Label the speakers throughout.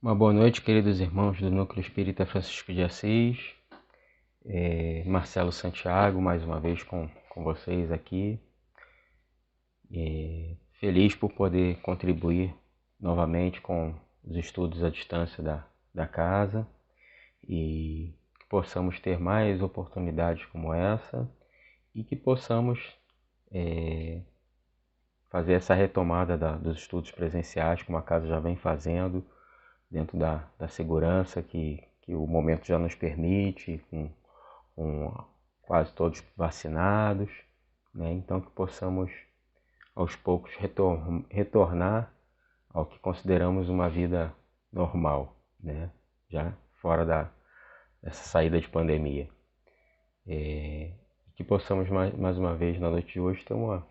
Speaker 1: Uma boa noite, queridos irmãos do Núcleo Espírita Francisco de Assis. Marcelo Santiago, mais uma vez com vocês aqui. Feliz por poder contribuir novamente com os estudos à distância da casa e que possamos ter mais oportunidades como essa e que possamos fazer essa retomada dos estudos presenciais, como a casa já vem fazendo, dentro da segurança que o momento já nos permite, com quase todos vacinados, né? Então que possamos aos poucos retornar ao que consideramos uma vida normal, né? Já fora dessa saída de pandemia. Que possamos mais uma vez na noite de hoje ter uma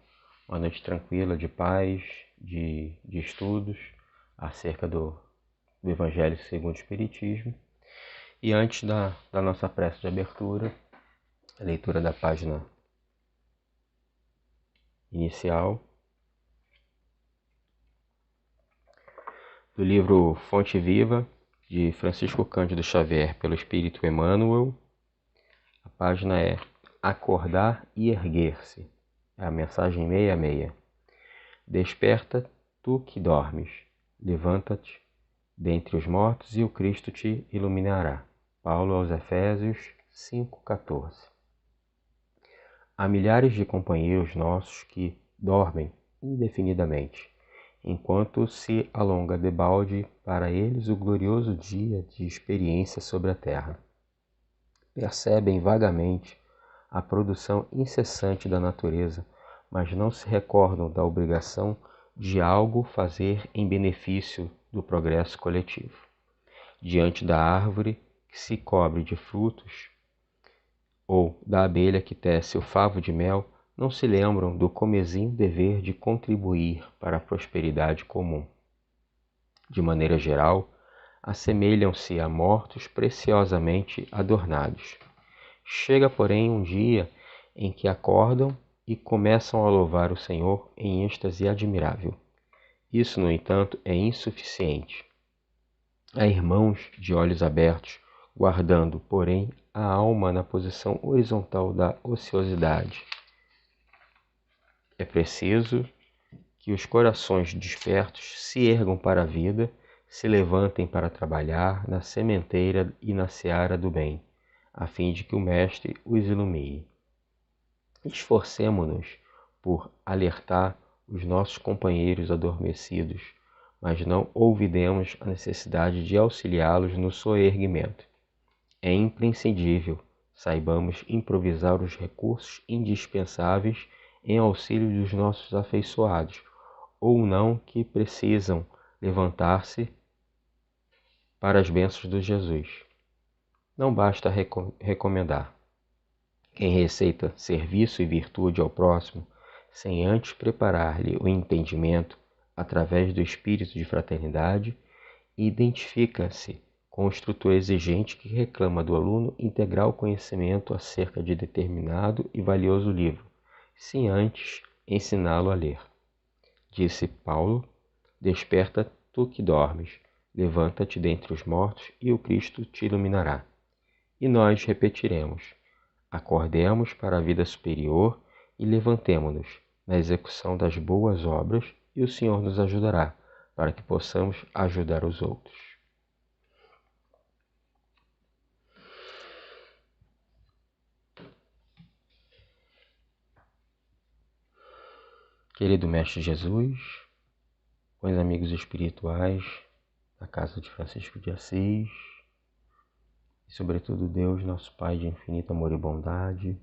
Speaker 1: noite tranquila, de paz, de estudos acerca do Evangelho segundo o Espiritismo. E antes da nossa prece de abertura, a leitura da página inicial do livro Fonte Viva, de Francisco Cândido Xavier, pelo Espírito Emmanuel. A página é Acordar e Erguer-se. É a mensagem 66. Desperta, tu que dormes. Levanta-te dentre os mortos e o Cristo te iluminará. Paulo aos Efésios 5,14. Há milhares de companheiros nossos que dormem indefinidamente, enquanto se alonga debalde para eles o glorioso dia de experiência sobre a terra. Percebem vagamente a produção incessante da natureza, mas não se recordam da obrigação de algo fazer em benefício do progresso coletivo. Diante da árvore que se cobre de frutos, ou da abelha que tece o favo de mel, não se lembram do comezinho dever de contribuir para a prosperidade comum. De maneira geral, assemelham-se a mortos preciosamente adornados. Chega, porém, um dia em que acordam e começam a louvar o Senhor em êxtase admirável. Isso, no entanto, é insuficiente. Há irmãos de olhos abertos, guardando, porém, a alma na posição horizontal da ociosidade. É preciso que os corações despertos se ergam para a vida, se levantem para trabalhar na sementeira e na seara do bem, a fim de que o Mestre os ilumine. Esforcemo-nos por alertar os nossos companheiros adormecidos, mas não olvidemos a necessidade de auxiliá-los no soerguimento. É imprescindível saibamos improvisar os recursos indispensáveis em auxílio dos nossos afeiçoados, ou não que precisam levantar-se para as bênçãos de Jesus. Não basta recomendar. Quem receita serviço e virtude ao próximo, sem antes preparar-lhe o entendimento através do espírito de fraternidade, identifica-se com o instrutor exigente que reclama do aluno integrar o conhecimento acerca de determinado e valioso livro, sem antes ensiná-lo a ler. Disse Paulo: desperta tu que dormes, levanta-te dentre os mortos e o Cristo te iluminará. E nós repetiremos: acordemos para a vida superior e levantemo-nos na execução das boas obras e o Senhor nos ajudará para que possamos ajudar os outros. Querido Mestre Jesus, bons amigos espirituais da casa de Francisco de Assis, e sobretudo Deus, nosso Pai de infinito amor e bondade,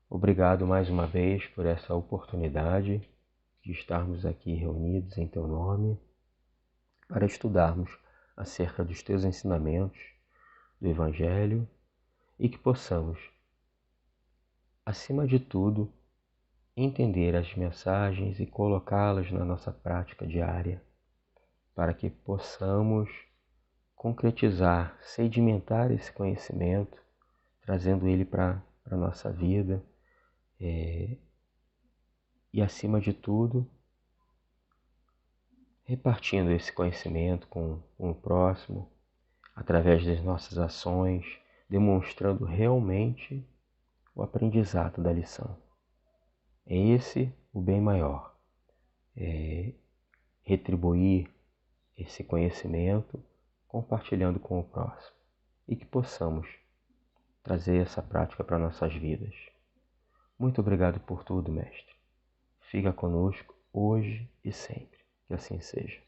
Speaker 1: obrigado mais uma vez por essa oportunidade de estarmos aqui reunidos em Teu nome para estudarmos acerca dos Teus ensinamentos do Evangelho e que possamos, acima de tudo, entender as mensagens e colocá-las na nossa prática diária, para que possamos concretizar, sedimentar esse conhecimento, trazendo ele para a nossa vida e, acima de tudo, repartindo esse conhecimento com o próximo, através das nossas ações, demonstrando realmente o aprendizado da lição. É esse o bem maior, é retribuir esse conhecimento compartilhando com o próximo e que possamos trazer essa prática para nossas vidas. Muito obrigado por tudo, mestre. Fica conosco hoje e sempre. Que assim seja.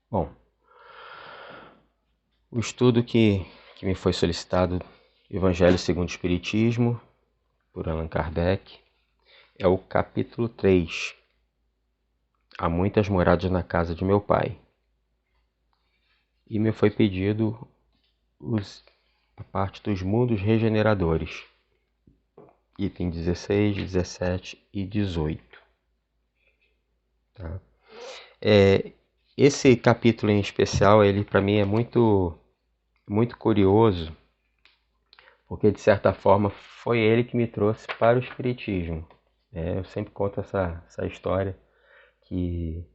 Speaker 1: Bom, o estudo que me foi solicitado, Evangelho segundo o Espiritismo, por Allan Kardec, é o capítulo 3. Há muitas moradas na casa de meu pai. E me foi pedido a parte dos mundos regeneradores, item 16, 17 e 18. Tá? Esse capítulo em especial, ele para mim é muito curioso, porque de certa forma foi ele que me trouxe para o Espiritismo. Eu sempre conto essa história, que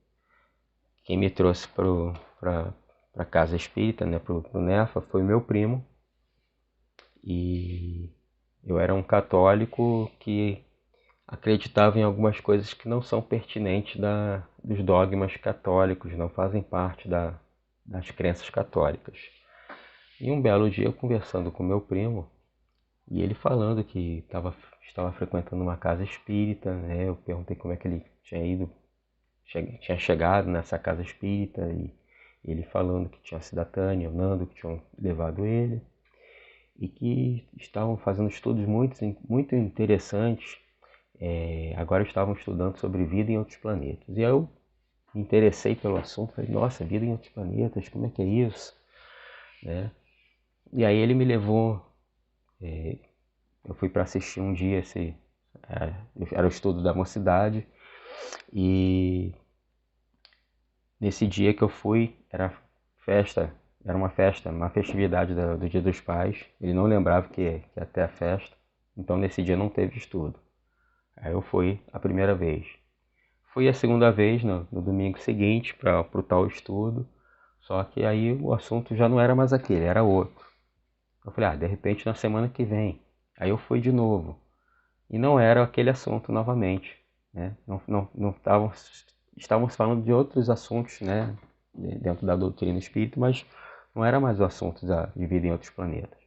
Speaker 1: quem me trouxe para a Casa Espírita, né, para o NEFA, foi meu primo. E eu era um católico que acreditava em algumas coisas que não são pertinentes dos dogmas católicos, não fazem parte das crenças católicas. E um belo dia, eu conversando com meu primo, e ele falando que estava frequentando uma casa espírita, né? Eu perguntei como é que ele tinha chegado nessa casa espírita, e ele falando que tinha sido a Tânia, o Nando, que tinham levado ele, e que estavam fazendo estudos muito interessantes. Agora estavam estudando sobre vida em outros planetas. E aí eu me interessei pelo assunto, falei, nossa, vida em outros planetas, como é que é isso? Né? E aí ele me levou, eu fui para assistir um dia era o estudo da mocidade, e nesse dia que eu fui, era uma festividade do Dia dos Pais. Ele não lembrava que ia ter a festa, então nesse dia não teve estudo. Aí eu fui a primeira vez. Fui a segunda vez no domingo seguinte para o tal estudo, só que aí o assunto já não era mais aquele, era outro. Eu falei, de repente na semana que vem. Aí eu fui de novo. E não era aquele assunto novamente, né? Não estávamos falando de outros assuntos, né, dentro da doutrina espírita, mas não era mais o assunto de vida em outros planetas.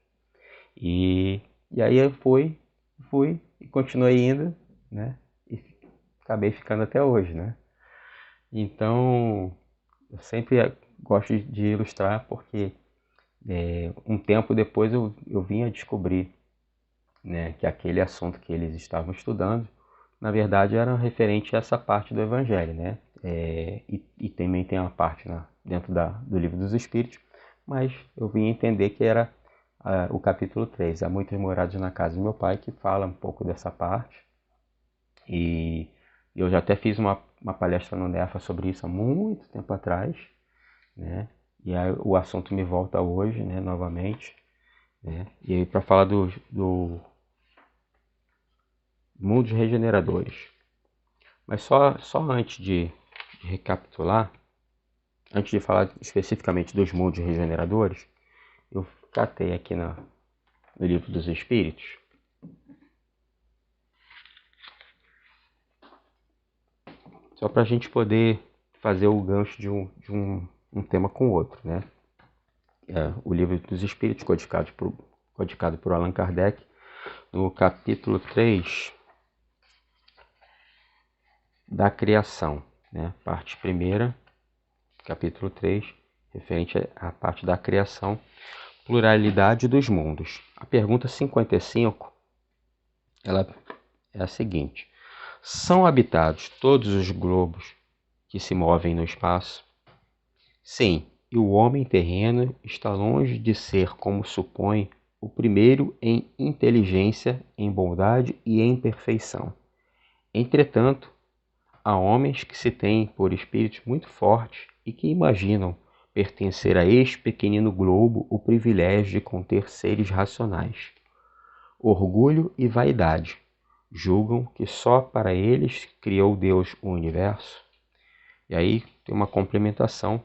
Speaker 1: E aí eu fui e continuei indo, né? E acabei ficando até hoje, né? Então, eu sempre gosto de ilustrar, porque um tempo depois eu vim a descobrir, né, que aquele assunto que eles estavam estudando, na verdade, era referente a essa parte do Evangelho, né? E também tem uma parte dentro do Livro dos Espíritos, mas eu vim entender que era o capítulo 3, Há muitas moradas na casa de meu pai, que fala um pouco dessa parte. E eu já até fiz uma palestra no NEFA sobre isso há muito tempo atrás, né? E aí o assunto me volta hoje, né, novamente, né? E aí para falar do mundos regeneradores. Mas só antes de recapitular, antes de falar especificamente dos mundos regeneradores, eu catei aqui no Livro dos Espíritos só para a gente poder fazer o gancho de um tema com o outro, né? O Livro dos Espíritos, codificado por Allan Kardec, no capítulo 3 da criação, né? Parte primeira, capítulo 3, referente à parte da criação, pluralidade dos mundos. A pergunta 55, ela é a seguinte: são habitados todos os globos que se movem no espaço? Sim, e o homem terreno está longe de ser, como supõe, o primeiro em inteligência, em bondade e em perfeição. Entretanto, há homens que se têm por espíritos muito fortes e que imaginam pertencer a este pequenino globo o privilégio de conter seres racionais. Orgulho e vaidade julgam que só para eles criou Deus o universo. E aí tem uma complementação.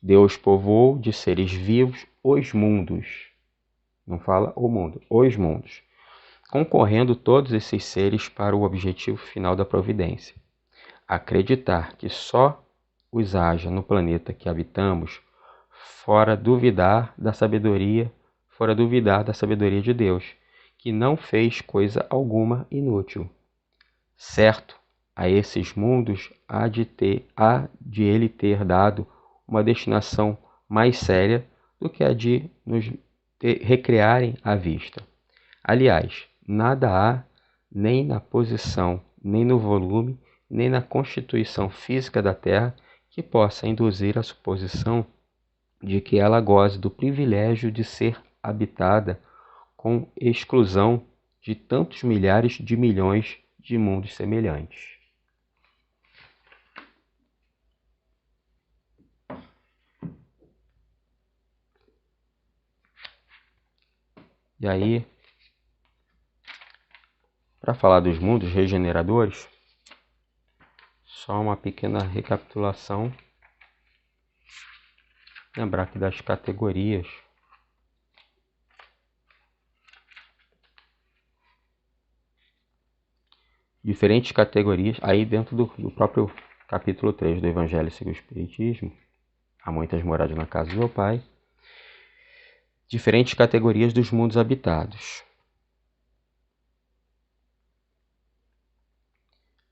Speaker 1: Deus povoou de seres vivos os mundos. Não fala o mundo, os mundos. Concorrendo todos esses seres para o objetivo final da providência. Acreditar que só os haja no planeta que habitamos, fora duvidar da sabedoria de Deus, que não fez coisa alguma inútil. Certo, a esses mundos há de ele ter dado uma destinação mais séria do que a de nos recrearem à vista. Aliás, nada há, nem na posição, nem no volume, nem na constituição física da Terra, que possa induzir a suposição de que ela goze do privilégio de ser habitada com exclusão de tantos milhares de milhões de mundos semelhantes. E aí, para falar dos mundos regeneradores, só uma pequena recapitulação. Lembrar aqui das categorias. Diferentes categorias, aí dentro do próprio capítulo 3 do Evangelho segundo o Espiritismo, há muitas moradas na casa do meu Pai. Diferentes categorias dos mundos habitados.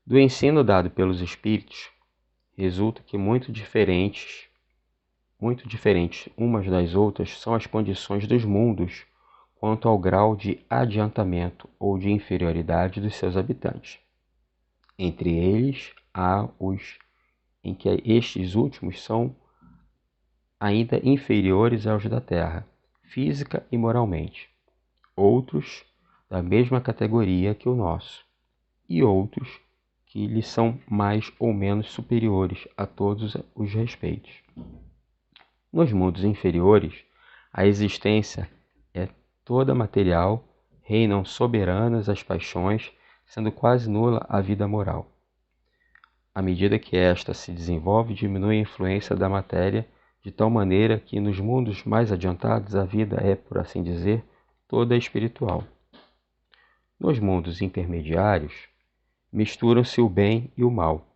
Speaker 1: Do ensino dado pelos Espíritos, resulta que muito diferentes umas das outras são as condições dos mundos quanto ao grau de adiantamento ou de inferioridade dos seus habitantes. Entre eles, há os em que estes últimos são ainda inferiores aos da Terra, física e moralmente. Outros, da mesma categoria que o nosso, e outros que lhes são mais ou menos superiores a todos os respeitos. Nos mundos inferiores, a existência é toda material, reinam soberanas as paixões, sendo quase nula a vida moral. À medida que esta se desenvolve, diminui a influência da matéria, de tal maneira que nos mundos mais adiantados a vida é, por assim dizer, toda espiritual. Nos mundos intermediários, misturam-se o bem e o mal,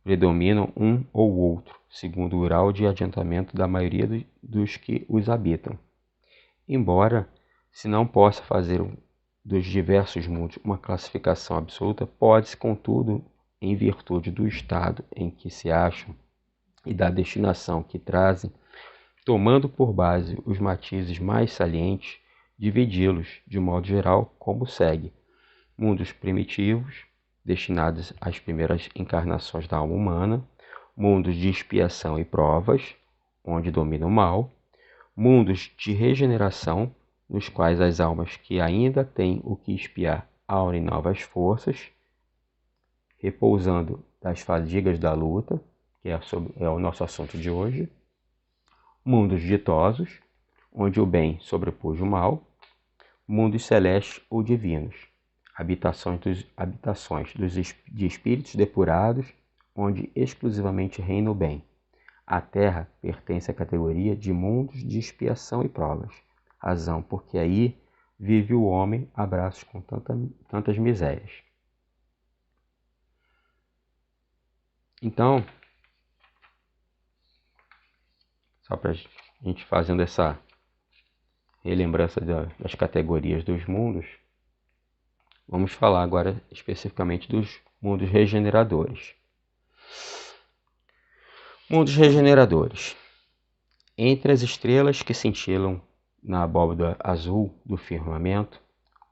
Speaker 1: predominam um ou outro, segundo o grau de adiantamento da maioria dos que os habitam. Embora se não possa fazer dos diversos mundos uma classificação absoluta, pode-se, contudo, em virtude do estado em que se acham e da destinação que trazem, tomando por base os matizes mais salientes, dividi-los, de modo geral, como segue: mundos primitivos, destinados às primeiras encarnações da alma humana, mundos de expiação e provas, onde domina o mal, mundos de regeneração, nos quais as almas que ainda têm o que expiar aurem novas forças, repousando das fadigas da luta, que é o nosso assunto de hoje, mundos ditosos, onde o bem sobrepôs o mal, mundos celestes ou divinos, habitações de espíritos depurados, onde exclusivamente reina o bem. A Terra pertence à categoria de mundos de expiação e provas, razão porque aí vive o homem a braços com tantas misérias. Então, só para a gente fazendo essa relembrança das categorias dos mundos, vamos falar agora especificamente dos mundos regeneradores. Mundos regeneradores. Entre as estrelas que cintilam na abóbada azul do firmamento,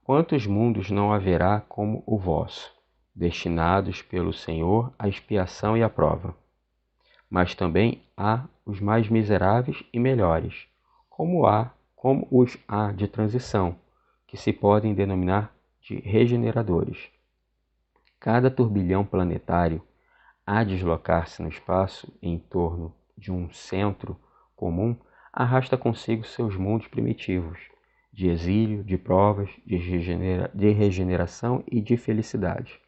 Speaker 1: quantos mundos não haverá como o vosso, destinados pelo Senhor à expiação e à prova? Mas também há os mais miseráveis e melhores, como os há de transição, que se podem denominar de regeneradores. Cada turbilhão planetário a deslocar-se no espaço em torno de um centro comum, arrasta consigo seus mundos primitivos, de exílio, de provas, de regeneração e de felicidade.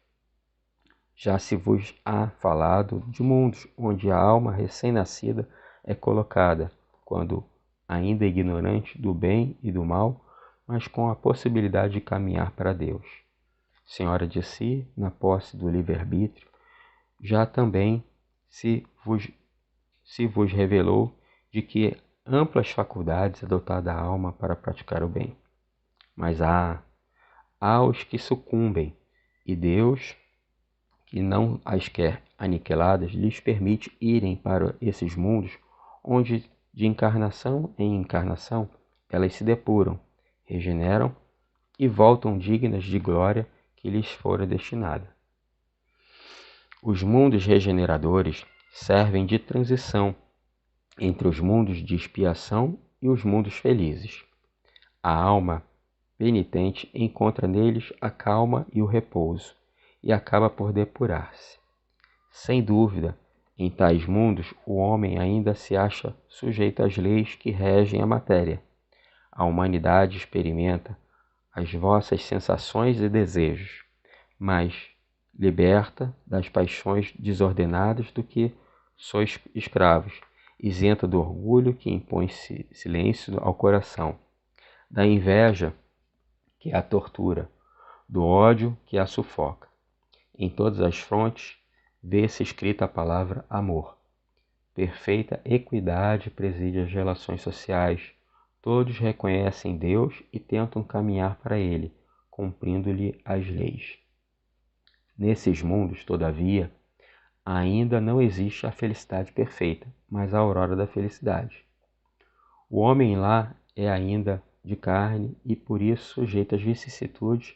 Speaker 1: Já se vos há falado de mundos onde a alma recém-nascida é colocada, quando ainda ignorante do bem e do mal, mas com a possibilidade de caminhar para Deus. Senhora de si, na posse do livre-arbítrio, já também se vos revelou de que amplas faculdades é dotada a alma para praticar o bem. Mas há os que sucumbem, e Deus, que não as quer aniquiladas, lhes permite irem para esses mundos onde, de encarnação em encarnação, elas se depuram, regeneram e voltam dignas de glória que lhes fora destinada. Os mundos regeneradores servem de transição entre os mundos de expiação e os mundos felizes. A alma penitente encontra neles a calma e o repouso, e acaba por depurar-se. Sem dúvida, em tais mundos, o homem ainda se acha sujeito às leis que regem a matéria. A humanidade experimenta as vossas sensações e desejos, mas liberta das paixões desordenadas do que sois escravos, isenta do orgulho que impõe silêncio ao coração, da inveja que a tortura, do ódio que a sufoca. Em todas as frontes vê-se escrita a palavra amor. Perfeita equidade preside as relações sociais. Todos reconhecem Deus e tentam caminhar para Ele, cumprindo-lhe as leis. Nesses mundos, todavia, ainda não existe a felicidade perfeita, mas a aurora da felicidade. O homem lá é ainda de carne e por isso sujeito às vicissitudes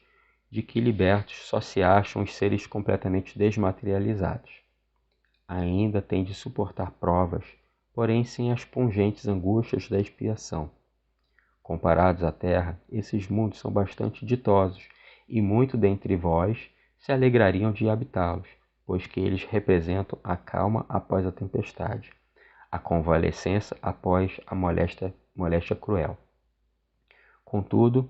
Speaker 1: de que libertos só se acham os seres completamente desmaterializados. Ainda tem de suportar provas, porém sem as pungentes angústias da expiação. Comparados à terra, esses mundos são bastante ditosos, e muito dentre vós se alegrariam de habitá-los, pois que eles representam a calma após a tempestade, a convalescença após a moléstia cruel. Contudo,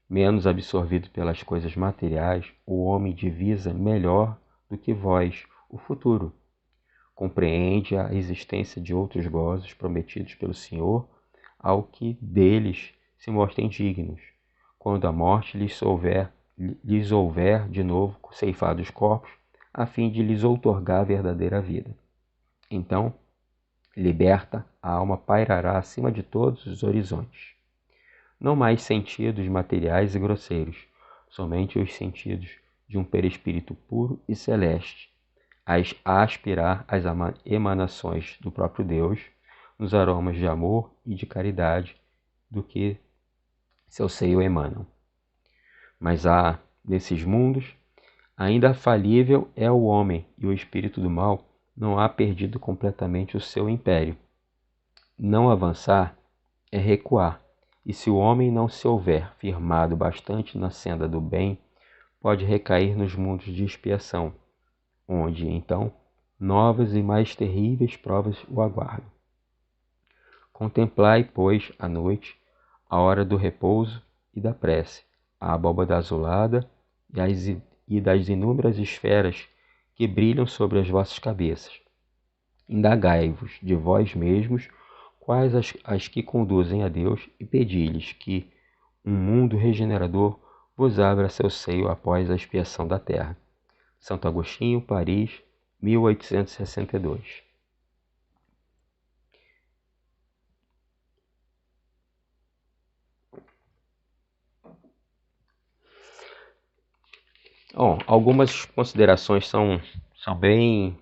Speaker 1: menos absorvido pelas coisas materiais, o homem divisa melhor do que vós o futuro. Compreende a existência de outros gozos prometidos pelo Senhor ao que deles se mostrem dignos, quando a morte lhes houver de novo ceifado os corpos, a fim de lhes outorgar a verdadeira vida. Então, liberta, a alma pairará acima de todos os horizontes. Não mais sentidos materiais e grosseiros, somente os sentidos de um perispírito puro e celeste, a aspirar as emanações do próprio Deus, nos aromas de amor e de caridade do que seu seio emanam. Mas nesses mundos, ainda falível é o homem e o espírito do mal não há perdido completamente o seu império. Não avançar é recuar, e se o homem não se houver firmado bastante na senda do bem, pode recair nos mundos de expiação, onde, então, novas e mais terríveis provas o aguardam. Contemplai, pois, à noite, a hora do repouso e da prece, a abóbada azulada e das inúmeras esferas que brilham sobre as vossas cabeças. Indagai-vos de vós mesmos quais as que conduzem a Deus e pedi-lhes que um mundo regenerador vos abra seu seio após a expiação da terra. Santo Agostinho, Paris, 1862. Bom, algumas considerações são bem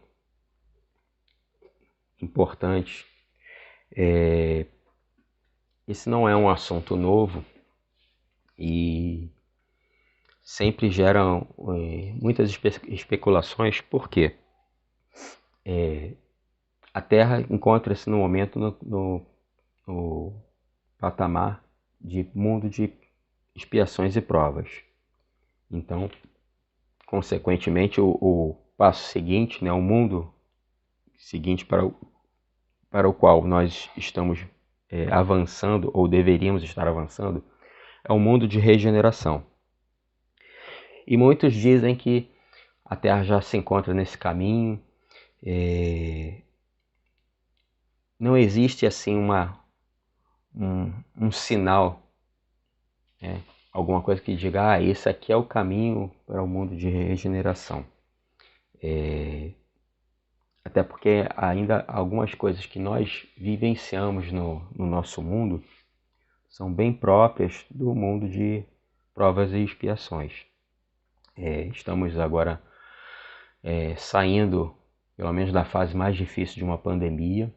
Speaker 1: importantes. Esse não é um assunto novo e sempre geram muitas especulações, porque a Terra encontra-se no momento no patamar de mundo de expiações e provas. Então, consequentemente, o passo seguinte, o mundo seguinte para o qual nós estamos avançando, ou deveríamos estar avançando, é um mundo de regeneração. E muitos dizem que a Terra já se encontra nesse caminho. Não existe assim um sinal, né? Alguma coisa que diga, esse aqui é o caminho para o mundo de regeneração. Até porque ainda algumas coisas que nós vivenciamos no nosso mundo são bem próprias do mundo de provas e expiações. Estamos agora saindo, pelo menos, da fase mais difícil de uma pandemia,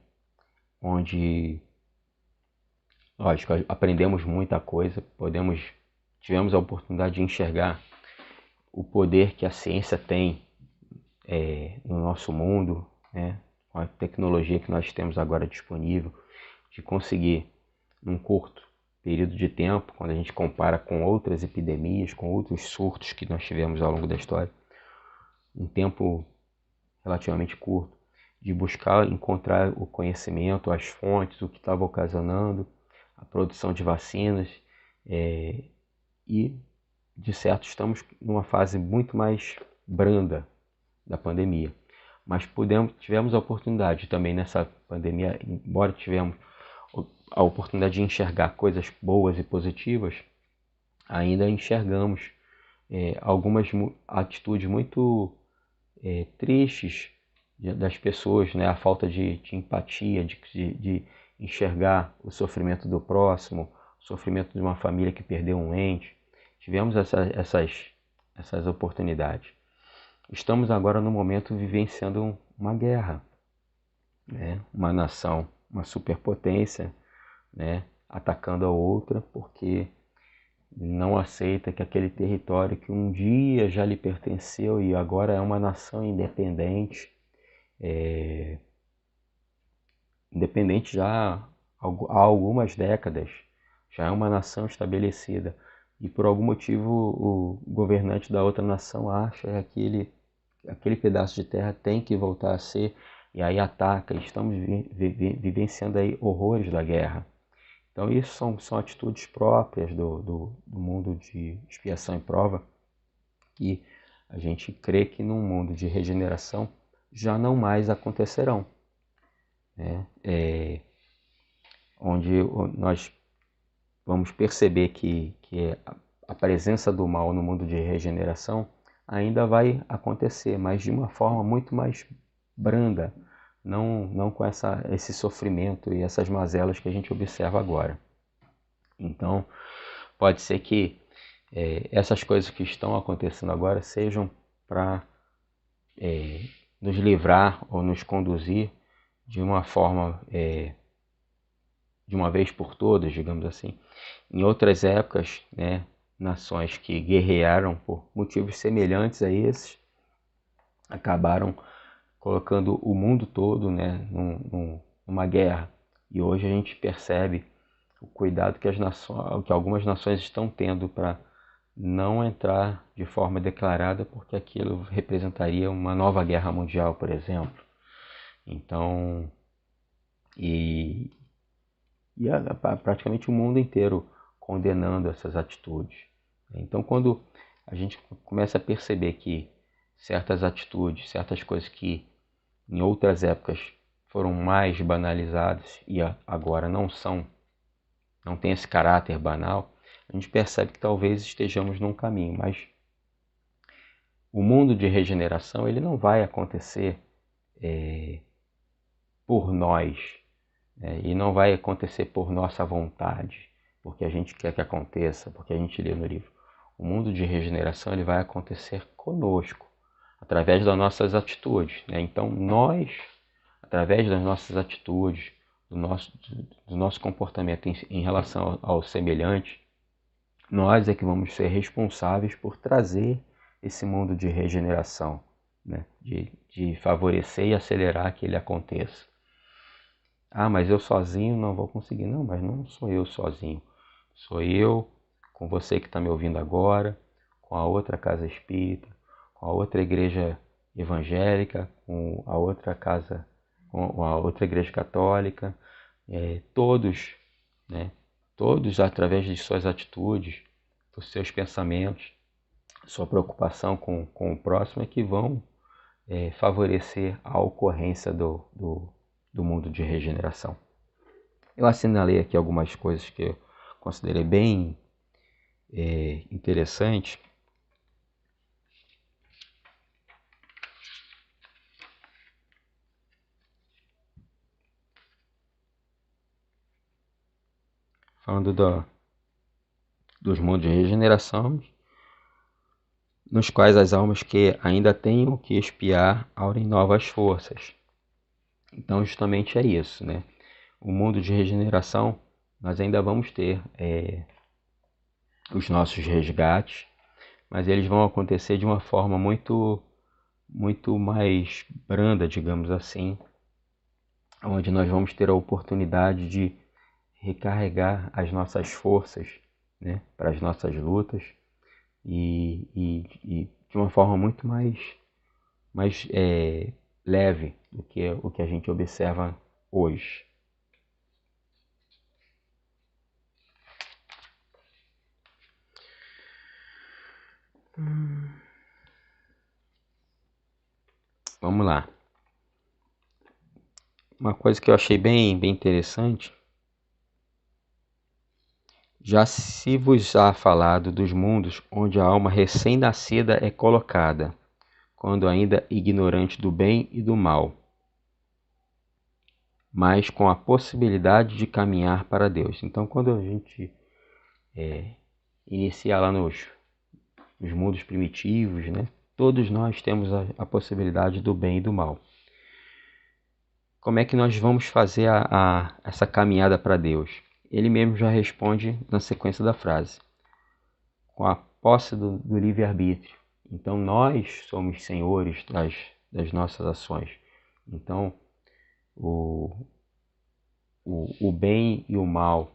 Speaker 1: onde, lógico, aprendemos muita coisa, tivemos a oportunidade de enxergar o poder que a ciência tem no nosso mundo, né? Com a tecnologia que nós temos agora disponível, de conseguir, num curto período de tempo, quando a gente compara com outras epidemias, com outros surtos que nós tivemos ao longo da história, um tempo relativamente curto, de buscar encontrar o conhecimento, as fontes, o que estava ocasionando a produção de vacinas, e, de certo, estamos numa fase muito mais branda da pandemia. Mas tivemos a oportunidade também nessa pandemia, embora tivemos a oportunidade de enxergar coisas boas e positivas, ainda enxergamos algumas atitudes muito tristes das pessoas, né? A falta de empatia, de enxergar o sofrimento do próximo, o sofrimento de uma família que perdeu um ente. Tivemos essas oportunidades. Estamos agora no momento vivenciando uma guerra, né? Uma nação, uma superpotência, né? Atacando a outra porque não aceita que aquele território que um dia já lhe pertenceu e agora é uma nação independente, independente já há algumas décadas, já é uma nação estabelecida, e por algum motivo o governante da outra nação acha que aquele pedaço de terra tem que voltar a ser, e aí ataca. Estamos vivenciando aí horrores da guerra. Então isso são atitudes próprias do mundo de expiação e prova, que a gente crê que num mundo de regeneração já não mais acontecerão, né? Onde nós vamos perceber que a presença do mal no mundo de regeneração ainda vai acontecer, mas de uma forma muito mais branda, não com esse sofrimento e essas mazelas que a gente observa agora. Então, pode ser que essas coisas que estão acontecendo agora sejam para nos livrar ou nos conduzir de uma forma, de uma vez por todas, digamos assim. Em outras épocas, né, nações que guerrearam por motivos semelhantes a esses acabaram colocando o mundo todo, né, numa guerra. E hoje a gente percebe o cuidado que algumas nações estão tendo para não entrar de forma declarada, porque aquilo representaria uma nova guerra mundial, por exemplo. Então, praticamente o mundo inteiro condenando essas atitudes. Então, quando a gente começa a perceber que certas atitudes, certas coisas que em outras épocas foram mais banalizadas e agora não tem esse caráter banal, a gente percebe que talvez estejamos num caminho, mas o mundo de regeneração ele não vai acontecer por nós, e não vai acontecer por nossa vontade, porque a gente quer que aconteça, porque a gente lê no livro. O mundo de regeneração ele vai acontecer conosco, através das nossas atitudes, né? Então nós, através das nossas atitudes, do nosso comportamento em relação ao semelhante, nós é que vamos ser responsáveis por trazer esse mundo de regeneração, né? De favorecer e acelerar que ele aconteça. Mas eu sozinho não vou conseguir. Não, mas não sou eu sozinho. Sou eu, com você que está me ouvindo agora, com a outra casa espírita, com a outra igreja evangélica, com a outra casa com a outra Igreja Católica, todos, né, todos através de suas atitudes, dos seus pensamentos, sua preocupação com o próximo é que vão favorecer a ocorrência do mundo de regeneração. Eu assinalei aqui algumas coisas que eu considerei bem interessantes. Falando dos mundos de regeneração, nos quais as almas que ainda tenham que expiar aurem novas forças. Então justamente é isso, né? O mundo de regeneração, nós ainda vamos ter os nossos resgates, mas eles vão acontecer de uma forma muito mais branda, digamos assim, onde nós vamos ter a oportunidade de recarregar as nossas forças, né, para as nossas lutas e de uma forma muito mais leve do que o que a gente observa hoje. Vamos lá. Uma coisa que eu achei bem interessante. Já se vos há falado dos mundos onde a alma recém-nascida é colocada, quando ainda ignorante do bem e do mal, mas com a possibilidade de caminhar para Deus. Então, quando a gente inicia lá nos mundos primitivos, né, todos nós temos a possibilidade do bem e do mal. Como é que nós vamos fazer essa caminhada para Deus? Ele mesmo já responde na sequência da frase, com a posse do livre-arbítrio. Então nós somos senhores das nossas ações. Então o bem e o mal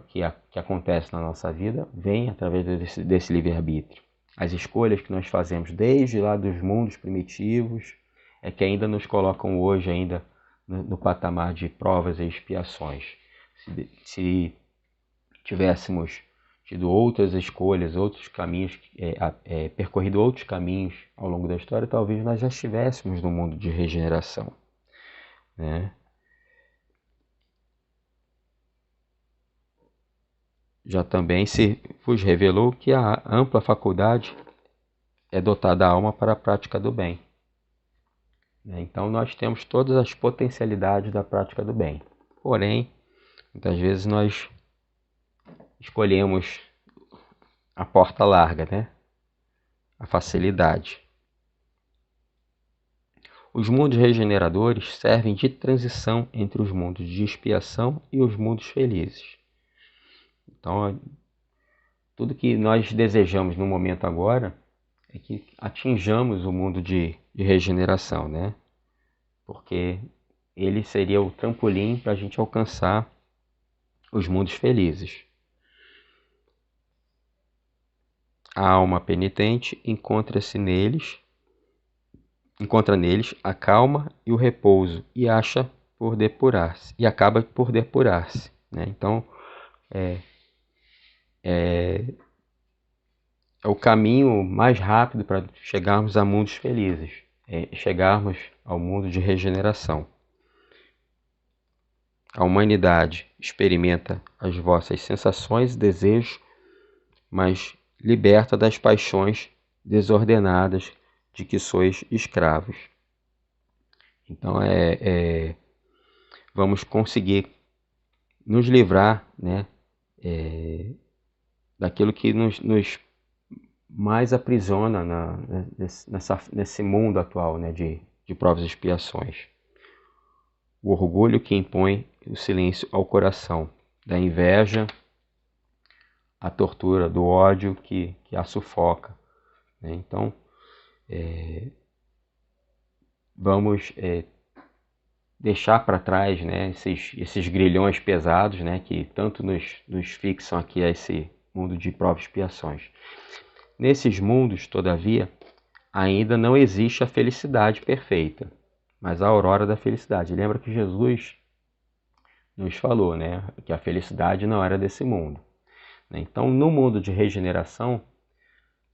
Speaker 1: que acontece na nossa vida vem através desse livre-arbítrio. As escolhas que nós fazemos desde lá dos mundos primitivos é que ainda nos colocam hoje ainda no patamar de provas e expiações. Se tivéssemos tido outras escolhas, outros caminhos, percorrido outros caminhos ao longo da história, talvez nós já estivéssemos no mundo de regeneração, né? Já também se vos revelou que a ampla faculdade é dotada a alma para a prática do bem. Então nós temos todas as potencialidades da prática do bem. Porém, muitas vezes nós escolhemos a porta larga, né? A facilidade. Os mundos regeneradores servem de transição entre os mundos de expiação e os mundos felizes. Então, tudo que nós desejamos no momento agora é que atinjamos o mundo de regeneração, né? Porque ele seria o trampolim para a gente alcançar os mundos felizes. A alma penitente encontra neles a calma e o repouso e acha por depurar-se e acaba por depurar-se, né? Então é o caminho mais rápido para chegarmos a mundos felizes, chegarmos ao mundo de regeneração. A humanidade experimenta as vossas sensações e desejos, mas liberta das paixões desordenadas de que sois escravos. Então vamos conseguir nos livrar, né, daquilo que nos mais aprisiona nesse mundo atual, né, de provas e expiações. O orgulho que impõe o silêncio ao coração, da inveja, a tortura, do ódio que a sufoca, né? Então, vamos deixar para trás, né, esses grilhões pesados, né, que tanto nos fixam aqui a esse mundo de provas e expiações. Nesses mundos, todavia, ainda não existe a felicidade perfeita. mas a aurora da felicidade. Lembra que Jesus nos falou, né, que a felicidade não era desse mundo. Então, no mundo de regeneração,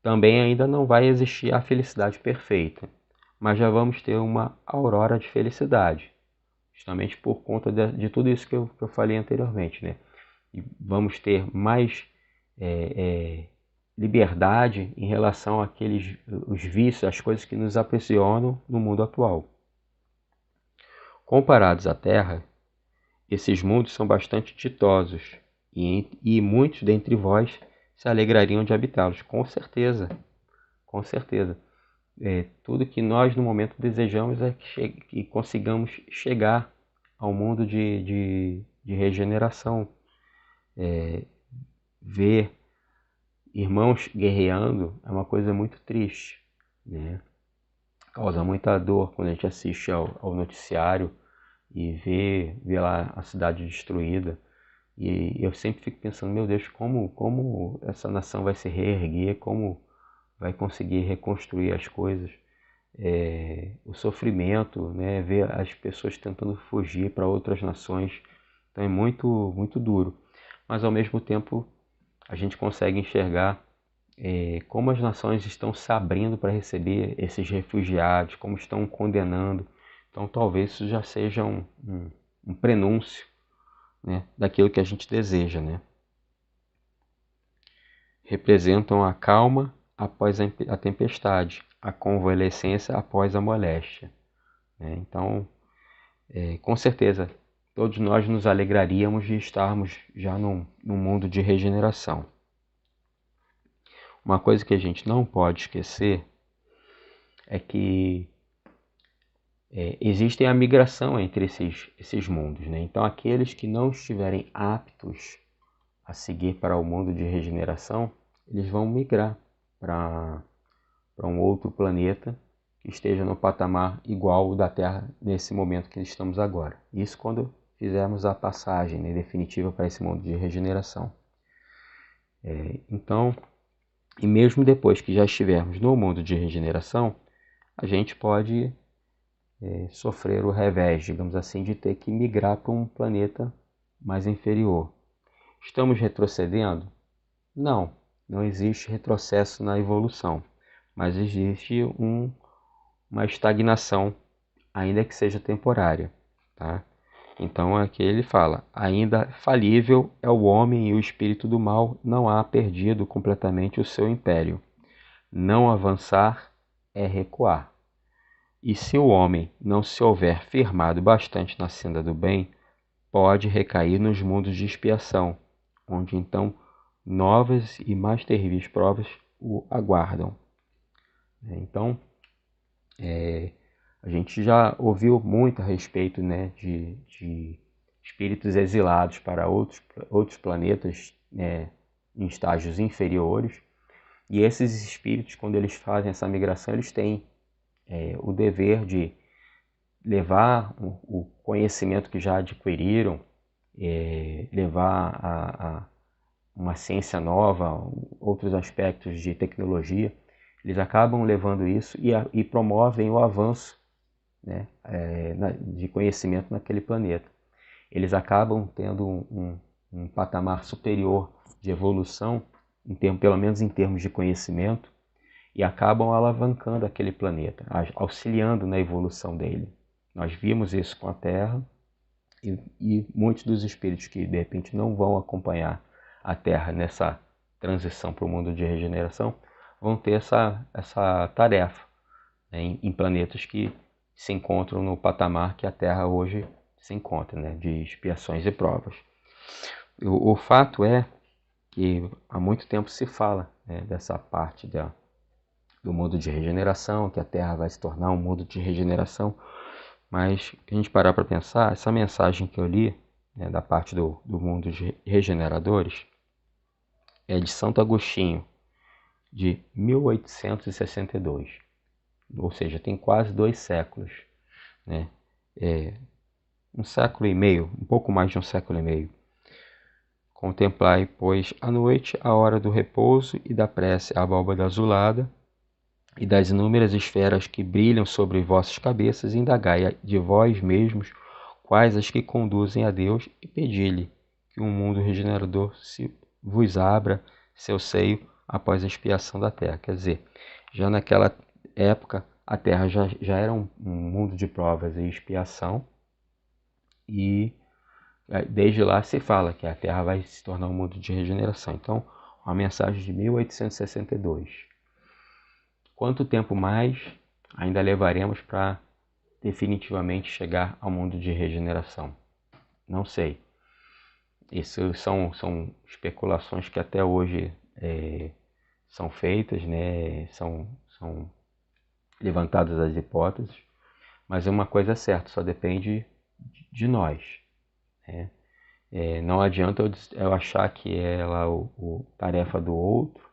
Speaker 1: também ainda não vai existir a felicidade perfeita, mas já vamos ter uma aurora de felicidade, justamente por conta de tudo isso que eu falei anteriormente, né? E vamos ter mais liberdade em relação àqueles os vícios, as coisas que nos aprisionam no mundo atual. Comparados à Terra, esses mundos são bastante ditosos e muitos dentre vós se alegrariam de habitá-los, com certeza, com certeza. Tudo que nós no momento desejamos é que consigamos chegar ao mundo de regeneração, ver irmãos guerreando é uma coisa muito triste, né? Causa muita dor quando a gente assiste ao noticiário e vê lá a cidade destruída. E eu sempre fico pensando, meu Deus, como essa nação vai se reerguer, como vai conseguir reconstruir as coisas. O sofrimento, né? Ver as pessoas tentando fugir para outras nações. Então é muito, muito duro. Mas ao mesmo tempo a gente consegue enxergar como as nações estão se abrindo para receber esses refugiados, como estão condenando. Então talvez isso já seja um prenúncio, né, daquilo que a gente deseja, né? Representam a calma após a tempestade, a convalescência após a moléstia, né? Então, com certeza, todos nós nos alegraríamos de estarmos já num mundo de regeneração. Uma coisa que a gente não pode esquecer é que existe a migração entre esses mundos, né? Então, aqueles que não estiverem aptos a seguir para o mundo de regeneração, eles vão migrar para um outro planeta que esteja no patamar igual ao da Terra nesse momento que estamos agora. Isso quando fizermos a passagem, né, definitiva para esse mundo de regeneração. Então, e mesmo depois que já estivermos no mundo de regeneração, a gente pode sofrer o revés, digamos assim, de ter que migrar para um planeta mais inferior. Estamos retrocedendo? Não, não existe retrocesso na evolução, mas existe uma estagnação, ainda que seja temporária, tá? Então aqui ele fala, ainda falível é o homem e o espírito do mal não há perdido completamente o seu império. Não avançar é recuar. E se o homem não se houver firmado bastante na senda do bem, pode recair nos mundos de expiação, onde então novas e mais terríveis provas o aguardam. Então, a gente já ouviu muito a respeito, né, de espíritos exilados para outros planetas, né, em estágios inferiores. E esses espíritos, quando eles fazem essa migração, eles têm o dever de levar o conhecimento que já adquiriram, levar a uma ciência nova, outros aspectos de tecnologia. Eles acabam levando isso e promovem o avanço, né, de conhecimento naquele planeta. Eles acabam tendo um patamar superior de evolução, pelo menos em termos de conhecimento, e acabam alavancando aquele planeta, auxiliando na evolução dele. Nós vimos isso com a Terra e muitos dos espíritos que de repente não vão acompanhar a Terra nessa transição para o mundo de regeneração vão ter essa tarefa, né, em planetas que se encontram no patamar que a Terra hoje se encontra, né, de expiações e provas. O fato é que há muito tempo se fala, né, dessa parte do mundo de regeneração, que a Terra vai se tornar um mundo de regeneração, mas se a gente parar para pensar, essa mensagem que eu li, né, da parte do mundo de regeneradores, é de Santo Agostinho, de 1862, ou seja, tem quase 2 séculos, né? Um século e meio, um pouco mais de um século e meio. Contemplai, pois, à noite a hora do repouso e da prece a abóbada azulada, e das inúmeras esferas que brilham sobre vossas cabeças, indagai de vós mesmos quais as que conduzem a Deus e pedi-lhe que um mundo regenerador se vos abra seu seio após a expiação da terra. Quer dizer, já naquela época a terra já era um mundo de provas e expiação, e desde lá se fala que a terra vai se tornar um mundo de regeneração. Então, uma mensagem de 1862. Quanto tempo mais ainda levaremos para definitivamente chegar ao mundo de regeneração? Não sei. Isso são especulações que até hoje são feitas, né? São levantadas as hipóteses, mas uma coisa é certa, só depende de nós, né? Não adianta eu achar que é lá tarefa do outro,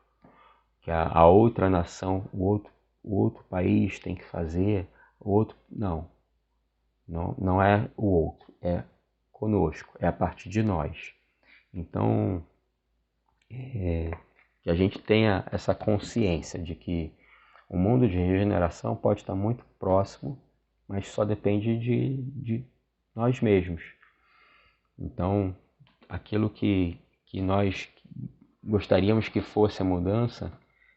Speaker 1: que a outra nação, o outro país tem que fazer, não é o outro, é conosco, é a partir de nós. Então, que a gente tenha essa consciência de que o mundo de regeneração pode estar muito próximo, mas só depende de nós mesmos. Então, aquilo que nós gostaríamos que fosse a mudança,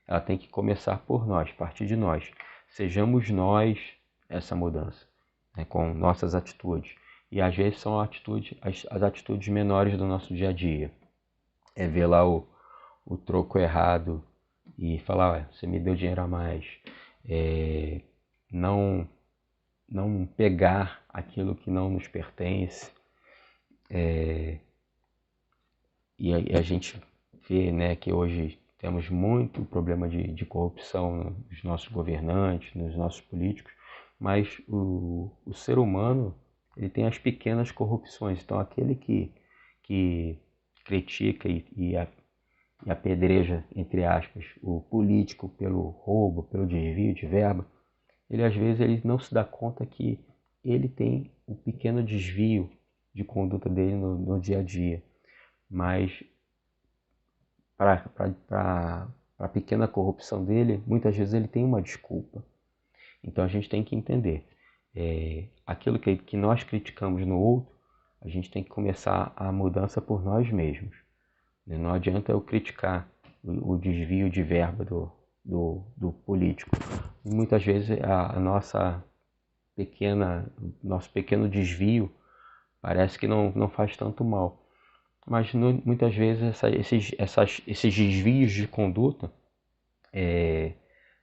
Speaker 1: ela tem que começar por nós, partir de nós. Sejamos nós essa mudança, né, com nossas atitudes. E às vezes são as atitudes menores do nosso dia a dia. É ver lá o troco errado e falar, você me deu dinheiro a mais. Não pegar aquilo que não nos pertence. E a gente vê, né, que hoje temos muito problema de corrupção nos nossos governantes, nos nossos políticos, mas o ser humano, ele tem as pequenas corrupções. Então aquele que critica e apedreja, entre aspas, o político pelo roubo, pelo desvio de verba, ele às vezes ele não se dá conta que ele tem um pequeno desvio de conduta dele no dia a dia. Mas para a pequena corrupção dele, muitas vezes ele tem uma desculpa. Então a gente tem que entender, aquilo que nós criticamos no outro, a gente tem que começar a mudança por nós mesmos. Não adianta eu criticar o desvio de verba do político. Muitas vezes nosso pequeno desvio parece que não faz tanto mal. Mas muitas vezes esses desvios de conduta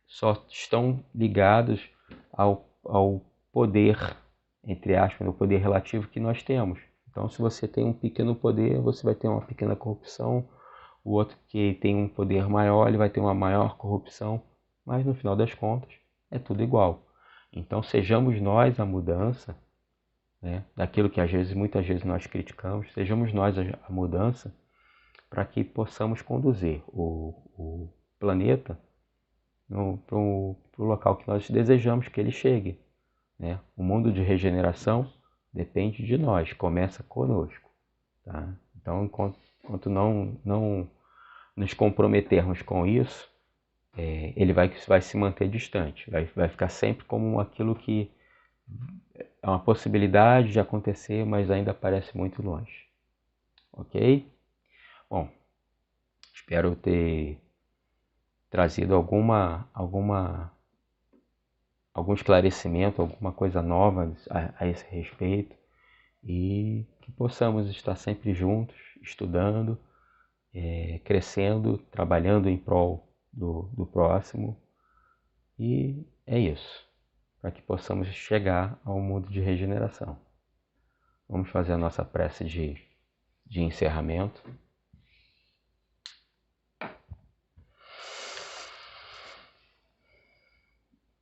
Speaker 1: só estão ligados ao poder, entre aspas, o poder relativo que nós temos. Então, se você tem um pequeno poder, você vai ter uma pequena corrupção. O outro que tem um poder maior, ele vai ter uma maior corrupção. Mas, no final das contas, é tudo igual. Então, sejamos nós a mudança, né, daquilo que muitas vezes nós criticamos. Sejamos nós a mudança para que possamos conduzir o planeta para o local que nós desejamos que ele chegue, né? O mundo de regeneração depende de nós, começa conosco, tá? Então, enquanto não nos comprometermos com isso, ele vai se manter distante, vai ficar sempre como aquilo que é uma possibilidade de acontecer, mas ainda parece muito longe. Ok? Bom, espero ter trazido algum esclarecimento, alguma coisa nova a esse respeito, e que possamos estar sempre juntos, estudando, crescendo, trabalhando em prol do próximo. E é isso, para que possamos chegar ao mundo de regeneração. Vamos fazer a nossa prece de encerramento.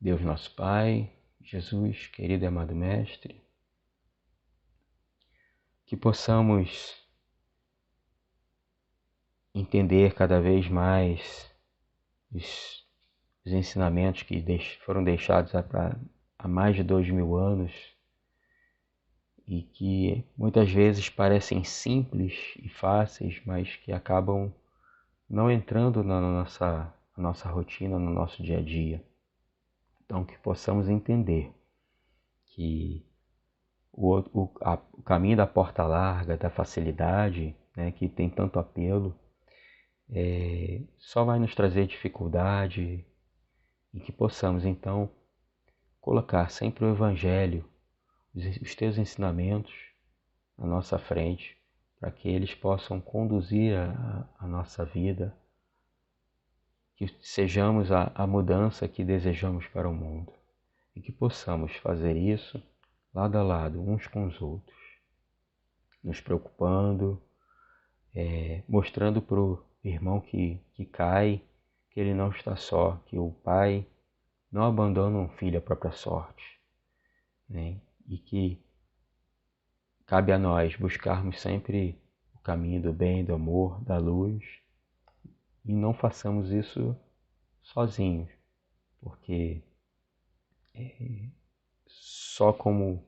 Speaker 1: Deus nosso Pai, Jesus, querido e amado Mestre, que possamos entender cada vez mais os ensinamentos que foram deixados há mais de 2000 anos e que muitas vezes parecem simples e fáceis, mas que acabam não entrando na nossa rotina, no nosso dia a dia. Então, que possamos entender que o caminho da porta larga, da facilidade, né, que tem tanto apelo, só vai nos trazer dificuldade, e que possamos, então, colocar sempre o Evangelho, os teus ensinamentos à nossa frente, para que eles possam conduzir a nossa vida, que sejamos a mudança que desejamos para o mundo e que possamos fazer isso lado a lado, uns com os outros, nos preocupando, mostrando para o irmão que cai que ele não está só, que o pai não abandona um filho à própria sorte, né? E que cabe a nós buscarmos sempre o caminho do bem, do amor, da luz, e não façamos isso sozinhos, porque só como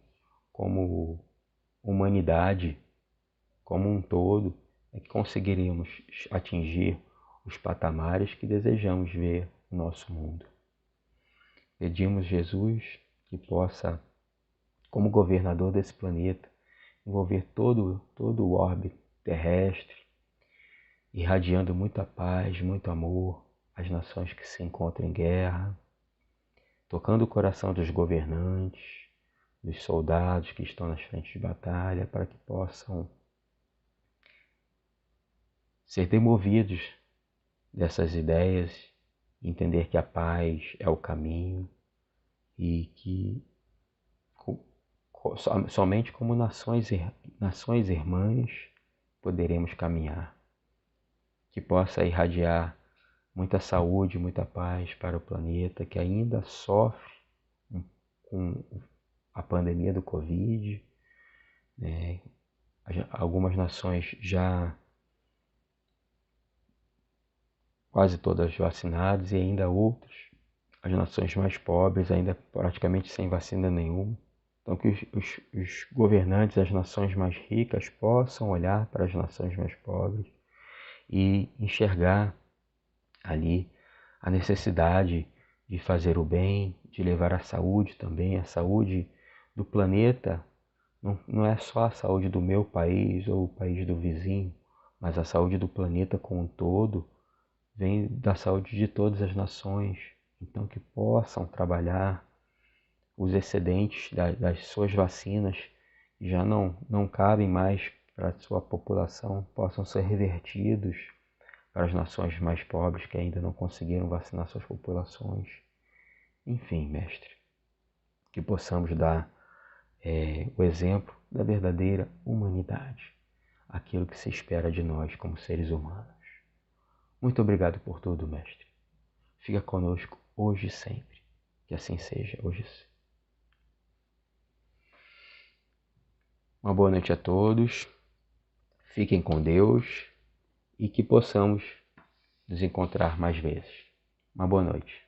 Speaker 1: humanidade, como um todo, é que conseguiremos atingir os patamares que desejamos ver no nosso mundo. Pedimos, Jesus, que possa, como governador desse planeta, envolver todo o orbe terrestre, irradiando muita paz, muito amor às nações que se encontram em guerra, tocando o coração dos governantes, dos soldados que estão nas frentes de batalha, para que possam ser demovidos dessas ideias, entender que a paz é o caminho e que somente como nações irmãs poderemos caminhar. Que possa irradiar muita saúde, muita paz para o planeta que ainda sofre com a pandemia do Covid, né? Algumas nações já quase todas vacinadas e ainda outras, as nações mais pobres, ainda praticamente sem vacina nenhuma. Então que os governantes das nações mais ricas possam olhar para as nações mais pobres e enxergar ali a necessidade de fazer o bem, de levar a saúde também, a saúde do planeta. Não é só a saúde do meu país ou o país do vizinho, mas a saúde do planeta como um todo vem da saúde de todas as nações. Então que possam trabalhar os excedentes das suas vacinas, que já não cabem mais para a sua população, possam ser revertidos para as nações mais pobres que ainda não conseguiram vacinar suas populações. Enfim, mestre, que possamos dar o exemplo da verdadeira humanidade, aquilo que se espera de nós como seres humanos. Muito obrigado por tudo, mestre. Fica conosco hoje e sempre. Que assim seja, hoje e sempre. Uma boa noite a todos. Fiquem com Deus e que possamos nos encontrar mais vezes. Uma boa noite.